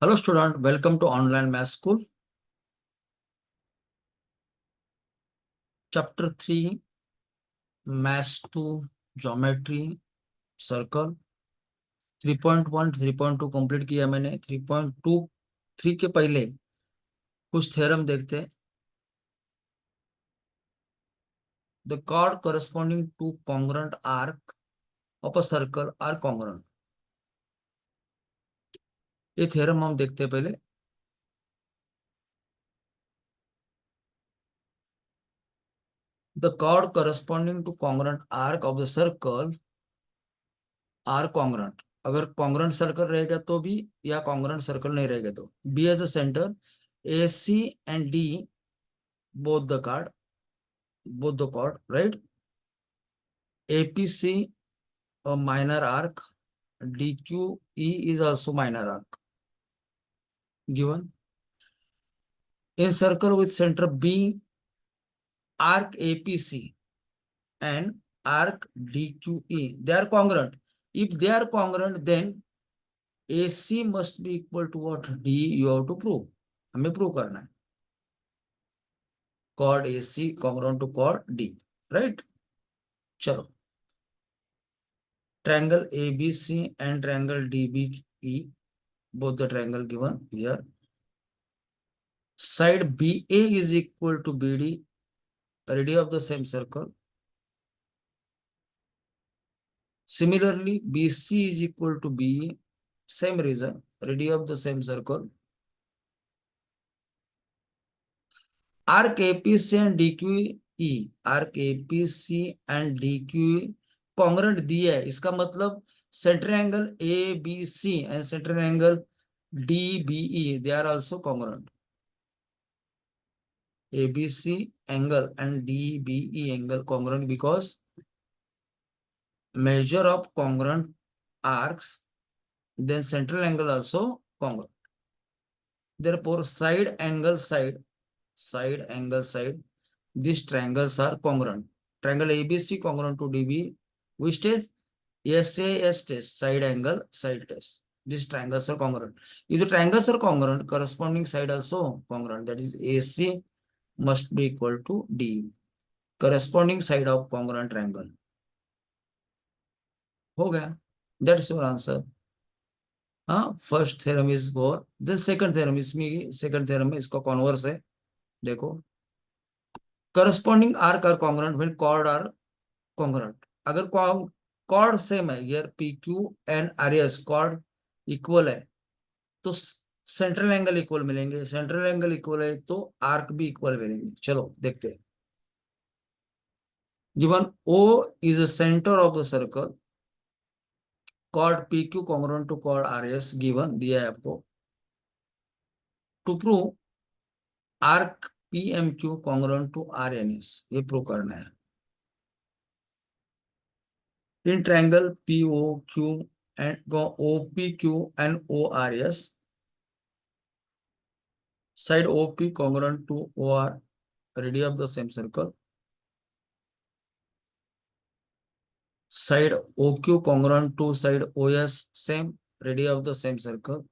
Hello student, welcome to online math school. Chapter 3 Math 2 Geometry Circle 3.1 3.2 complete किया मैंने। 3.23 के पहले कुछ थ्योरम देखते हैं। The chord corresponding to congruent arc of a circle are congruent। ये थ्योरम हम देखते हैं पहले। The chord corresponding to congruent arc of the circle are congruent। अगर congruent सर्कल रहेगा तो भी, या congruent सर्कल नहीं रहेगा तो। B as a center, AC and D both the chord, right? APC a minor arc, DQE is also minor arc given. In circle with center B, arc APC and arc DQE, they are congruent. If they are congruent, then AC must be equal to what? D you have to prove. हमें prove करना है। Chord AC congruent to chord D, right? चलो, triangle ABC and triangle DBE, both the triangle given here. Side BA is equal to BD, radius of the same circle. Similarly, BC is equal to BE, same reason, radius of the same circle. Arc APC and DQE, arc APC and DQE congruent दिया है। इसका मतलब center angle ABC and center angle DBE, they are also congruent. ABC angle and DBE angle congruent because measure of congruent arcs, then central angle also congruent. Therefore, side angle side, these triangles are congruent. Triangle ABC congruent to DB, which test? SAS test, side angle side test. These triangles are congruent. If the triangles are congruent, corresponding side also congruent. That is AC must be equal to D, corresponding side of congruent triangle. हो गया? That's your answer. हाँ, first theorem is four, then second theorem, इसमें second theorem में इसका converse है। देखो, corresponding arc are congruent when chord are congruent. अगर chord same है, यार P Q and R S chord equal है, तो सेंट्रल एंगल इक्वल मिलेंगे। सेंट्रल एंगल इक्वल है तो आर्क भी इक्वल मिलेंगे। चलो देखते हैं। Given O is the centre of the circle, chord P Q congruent to cord R S given दिया है आपको। To prove arc P M Q congruent to R N S, ये प्रूव करना है। In triangle P O Q and O P Q and O R S, side O P congruent to O R, radius of the same circle. Side O Q congruent to side O S, same, radius of the same circle.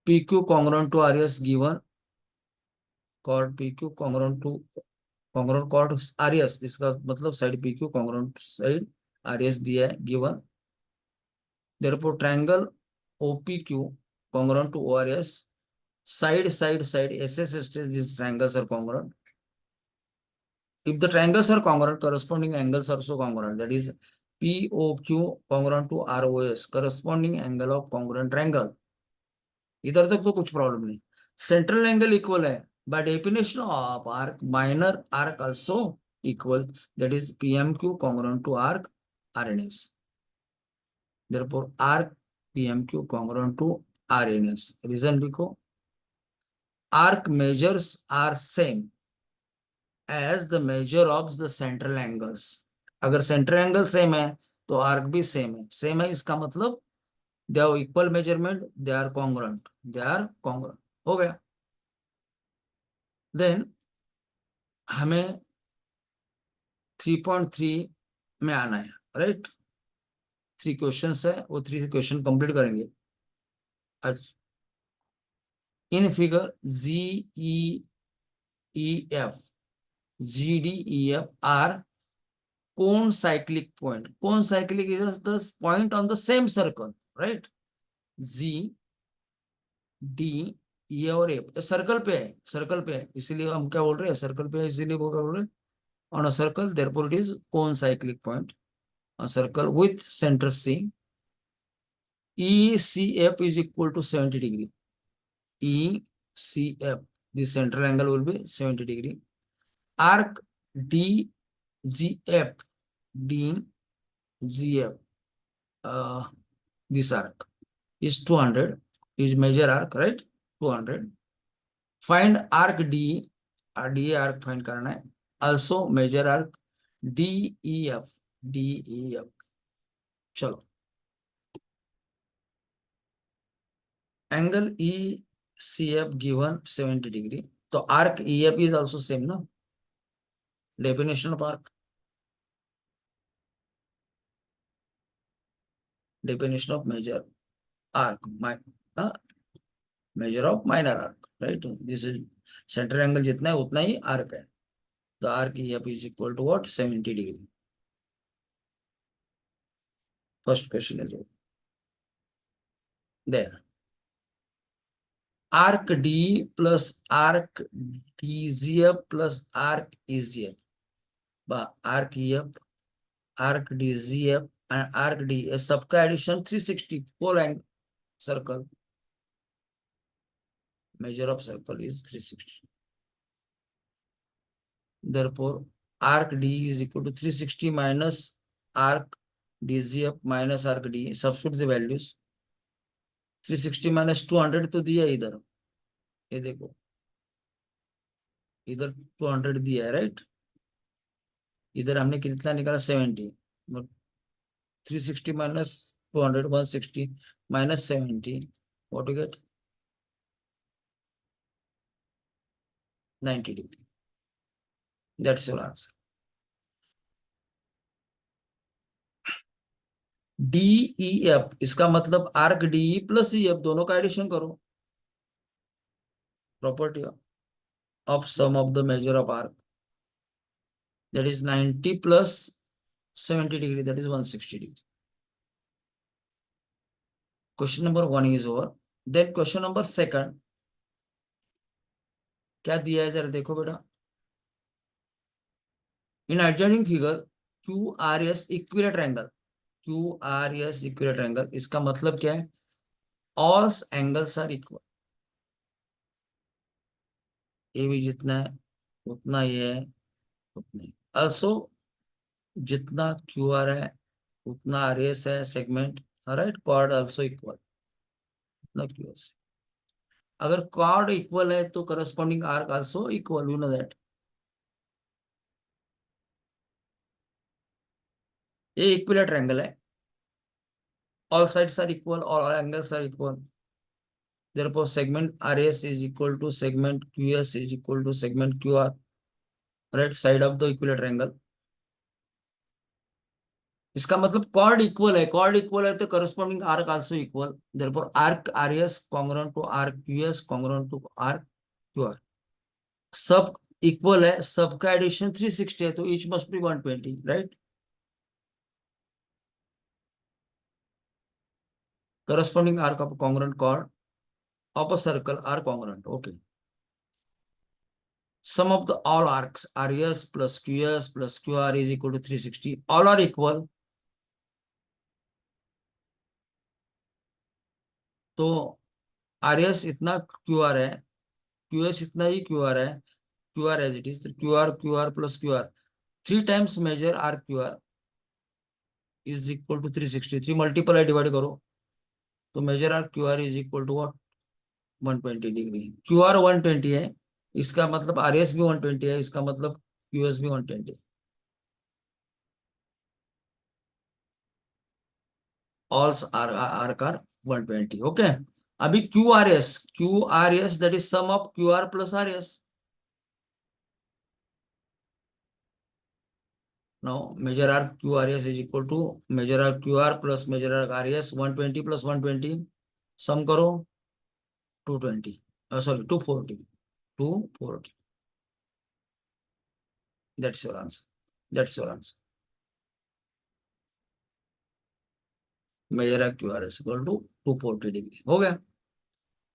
P Q congruent to R S given, chord P Q congruent to congruent chord R S, इसका मतलब side P Q congruent side R S दिया है given. Therefore, triangle OPQ congruent to ORS, side SS these triangles are congruent. If the triangles are congruent, corresponding angles are also congruent. That is POQ congruent to ROS, corresponding angle of congruent triangle. इधर तक तो कुछ problem नहीं। Central angle equal है, by definition of arc, minor arc also equal. That is PMQ congruent to arc RNS. Therefore, arc PMQ congruent to RNS. Reason लिखो, arc measures are same as the measure of the central angles. अगर central angle same है तो arc भी same है। Same है इसका मतलब they are equal measurement, they are congruent, they are congruent. हो गया। देन हमें 3.3 में आना है, राइट? 3 क्वेश्चंस है, वो 3 क्वेश्चन कंप्लीट करेंगे। In figure, G, E, F, G, D, E, F are cone cyclic point. Cone cyclic is the point on the same circle, right? G, D, E और F circle पे है, circle पे है, इसीलिए हम क्या बोल रहे हैं, सर्कल पे है, इसीलिए वो क्या बोल रहे हैं, on a circle, therefore it is cone cyclic point. A circle with center C. ECF is equal to 70 degree. ECF, the central angle will be 70 degree. Arc DGF, DGF, this arc is 200, is major arc, right? 200. Find arc D, DA arc find करना है. Also major arc DEF, DEF. चलो. Angle ECF given 70 degree. So arc EF is also same, no? Definition of arc. Definition of major arc. Measure of minor arc, right? This is center angle जितना है उतना ही arc है. The arc EF is equal to what? 70 degree. First question is there. Arc D plus arc DGF plus arc EGF. Arc EF, arc DGF and arc D. सबका addition 360 whole angle circle. Measure of circle is 360. Therefore, arc D is equal to 360 minus arc DGF minus arc D. Substitute the values. 360 minus 200 तो दिया इधर, ये देखो इधर 200 दिया है, right? इधर हमने कितना निकाला 70. 360 minus 200, 160 minus 70, what do you get? 90 degree. That's your answer. DEF, इसका मतलब आर्क DE प्लस EF दोनों का एडिशन करो. Property of sum of the measure of arc, that is 90 plus 70 degree, that is 160 degree. Question number 1 is over. Then question number 2. क्या दिया है जरा देखो बेटा. In adjoining figure, QRS equilateral angle. QRS equilateral angle, इसका मतलब क्या है? All angles are equal. ये भी जितना है उतना ये है उतना ही. Also जितना QR है उतना RS है segment, right? Chord also equal, उतना QS. अगर chord इक्वल है तो corresponding arc also equal, you know that. ये इक्विलेटरल एंगल है. All sides are equal, all angles are equal. Therefore, segment RS is equal to segment QS is equal to segment QR, right side of the equilateral angle. इसका मतलब chord equal है, chord equal है तो corresponding arc also equal. Therefore, arc RS congruent to arc QS congruent to arc QR. सब equal है, सबका addition 360 है तो each must be 120, right? Corresponding arc of congruent chord of a circle are congruent. Okay. Sum of the all arcs RS plus QS plus QR is equal to 360. All are equal. तो RS इतना QR है, QS इतना ही QR है, QR as it is. QR plus QR. 3 times measure RQR is equal to 360. 3 multiply divide करो तो measure RQR is equal to what? 120 degree. QR 120 है, इसका मतलब RS भी 120 है, इसका मतलब QS भी 120 है. All are 120. Okay. अभी QRS that is sum of QR plus RS. Now measure arc QRS is equal to measure arc QR plus measure arc RS 120 plus 120. Sum करो 220, sorry, 240, 240. That's your answer. That's your answer. Major Q R S equal to 240 degree हो गया।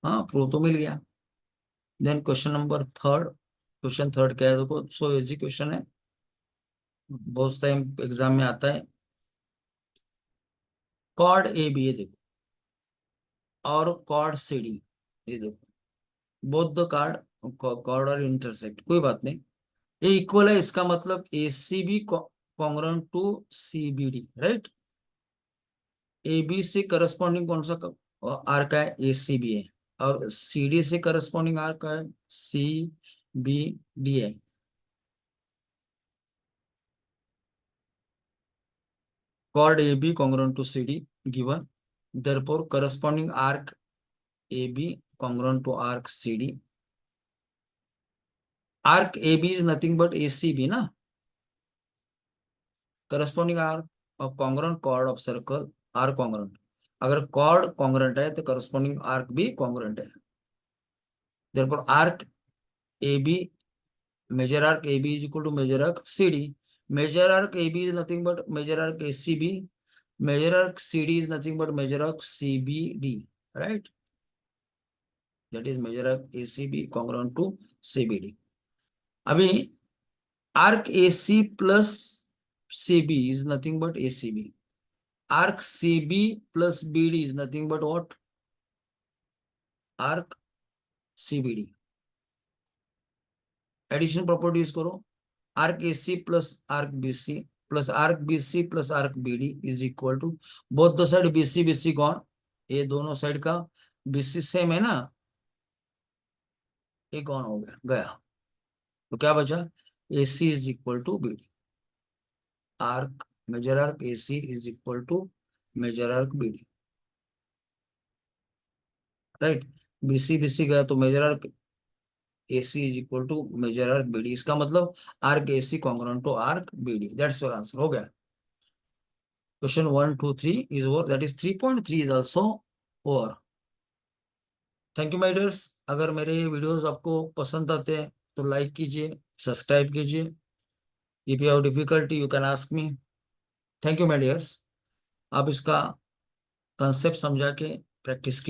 हाँ, prove तो मिल गया। Then question number third. Question third क्या है देखो, सो इजी क्वेश्चन है, बहुत टाइम एग्जाम में आता है। कॉर्ड ए बी, ये देखो, और कॉर्ड सी डी, ये देखो, बोथ द कार्ड, कॉर्ड और इंटरसेक्ट, कोई बात नहीं, ये इक्वल है, इसका मतलब A C B congruent to C B D, right. A B से करस्पॉन्डिंग कौन सा आर्क है, ए सी बी है, और सी डी से करस्पॉन्डिंग आर्क है, सी बी डी है। Chord AB congruent to CD given. Therefore, corresponding arc AB congruent to arc CD. Arc AB is nothing but ACB, na? Corresponding arc of congruent chord of circle are congruent. अगर chord congruent है तो corresponding arc भी congruent है. Therefore, arc AB, major arc AB is equal to major arc CD. Major arc AB is nothing but major arc ACB. Major arc CD is nothing but major arc CBD, right? That is major arc ACB congruent to CBD. अभी arc AC plus CB is nothing but ACB. Arc CB plus BD is nothing but what? Arc CBD. Addition property use करो. Arc AC plus arc BC plus arc BC plus arc BD is equal to both the side BC gone. ये दोनों side का BC same है ना, ये gone हो गया, तो क्या बचा, AC is equal to BD. Arc, major arc AC is equal to major arc BD, right. BC गया तो major arc AC is equal to major arc BD, इसका मतलब arc AC congruent to arc BD। That's your answer, हो गया। Question 1 2 3 is over, that is 3.3 is also over. Thank you my dears. अगर मेरे videos आपको पसंद आते हैं तो लाइक कीजिए, सब्सक्राइब कीजिए। If you have difficulty you can ask me. Thank you my dears. आप इसका कंसेप्ट समझा के प्रैक्टिस कीजिए।